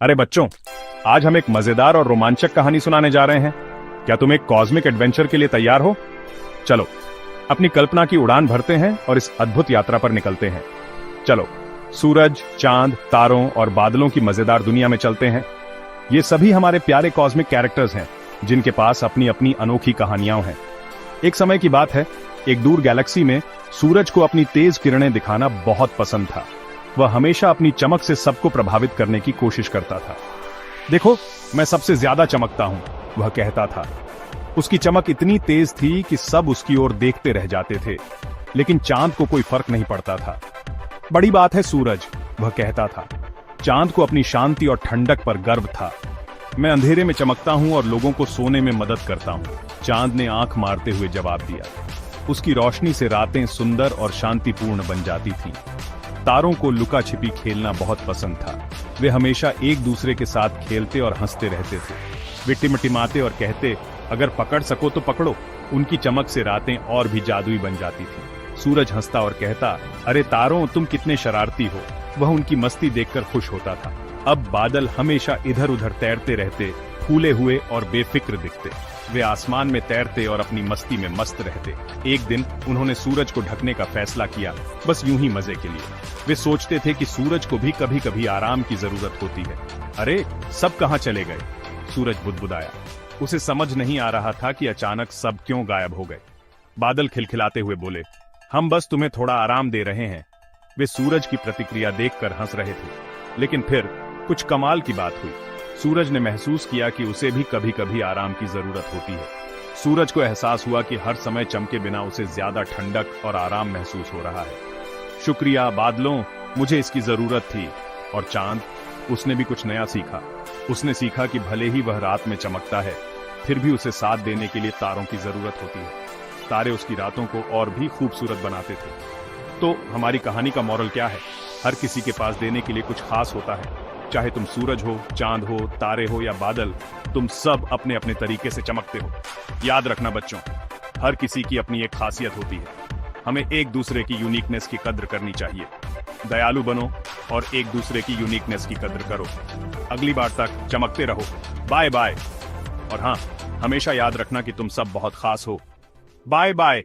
अरे बच्चों, आज हम एक मजेदार और रोमांचक कहानी सुनाने जा रहे हैं। क्या तुम एक कॉस्मिक एडवेंचर के लिए तैयार हो? चलो अपनी कल्पना की उड़ान भरते हैं और इस अद्भुत यात्रा पर निकलते हैं। चलो सूरज, चांद, तारों और बादलों की मजेदार दुनिया में चलते हैं। ये सभी हमारे प्यारे कॉस्मिक कैरेक्टर्स हैं जिनके पास अपनी अपनी अनोखी कहानियां हैं। एक समय की बात है, एक दूर गैलेक्सी में सूरज को अपनी तेज किरणें दिखाना बहुत पसंद था। वह हमेशा अपनी चमक से सबको प्रभावित करने की कोशिश करता था। देखो, मैं सबसे ज्यादा चमकता हूं, वह कहता था। उसकी चमक इतनी तेज थी कि सब उसकी ओर देखते रह जाते थे, लेकिन चांद को कोई फर्क नहीं पड़ता था। बड़ी बात है सूरज, वह कहता था। चांद को अपनी शांति और ठंडक पर गर्व था। मैं अंधेरे में चमकता हूं और लोगों को सोने में मदद करता हूं, चांद ने आंख मारते हुए जवाब दिया। उसकी रोशनी से रातें सुंदर और शांतिपूर्ण बन जाती थीं। तारों को लुका छिपी खेलना बहुत पसंद था। वे हमेशा एक दूसरे के साथ खेलते और हंसते रहते थे। वे टिमटिमाते और कहते, अगर पकड़ सको तो पकड़ो। उनकी चमक से रातें और भी जादुई बन जाती थीं। सूरज हंसता और कहता, अरे तारों, तुम कितने शरारती हो। वह उनकी मस्ती देखकर खुश होता था। अब बादल हमेशा इधर उधर तैरते रहते, फूले हुए और बेफिक्र दिखते। वे आसमान में तैरते और अपनी मस्ती में मस्त रहते। एक दिन उन्होंने सूरज को ढकने का फैसला किया, बस यूं ही मजे के लिए। वे सोचते थे कि सूरज को भी कभी कभी आराम की जरूरत होती है। अरे सब कहां चले गए? सूरज बुदबुदाया। उसे समझ नहीं आ रहा था कि अचानक सब क्यों गायब हो गए। बादल खिलखिलाते हुए बोले, हम बस तुम्हें थोड़ा आराम दे रहे हैं। वे सूरज की प्रतिक्रिया देखकर हंस रहे थे, लेकिन फिर कुछ कमाल की बात हुई। सूरज ने महसूस किया कि उसे भी कभी कभी आराम की जरूरत होती है। सूरज को एहसास हुआ कि हर समय चमके बिना उसे ज्यादा ठंडक और आराम महसूस हो रहा है। शुक्रिया बादलों, मुझे इसकी जरूरत थी। और चांद, उसने भी कुछ नया सीखा। उसने सीखा कि भले ही वह रात में चमकता है, फिर भी उसे साथ देने के लिए तारों की जरूरत होती है। तारे उसकी रातों को और भी खूबसूरत बनाते थे। तो हमारी कहानी का मॉरल क्या है? हर किसी के पास देने के लिए कुछ खास होता है। चाहे तुम सूरज हो, चांद हो, तारे हो या बादल, तुम सब अपने अपने तरीके से चमकते हो। याद रखना बच्चों, हर किसी की अपनी एक खासियत होती है। हमें एक दूसरे की यूनिकनेस की कद्र करनी चाहिए। दयालु बनो और एक दूसरे की यूनिकनेस की कद्र करो। अगली बार तक चमकते रहो। Bye bye. और हाँ, हमेशा याद रखना कि तुम सब बहुत खास हो। Bye bye.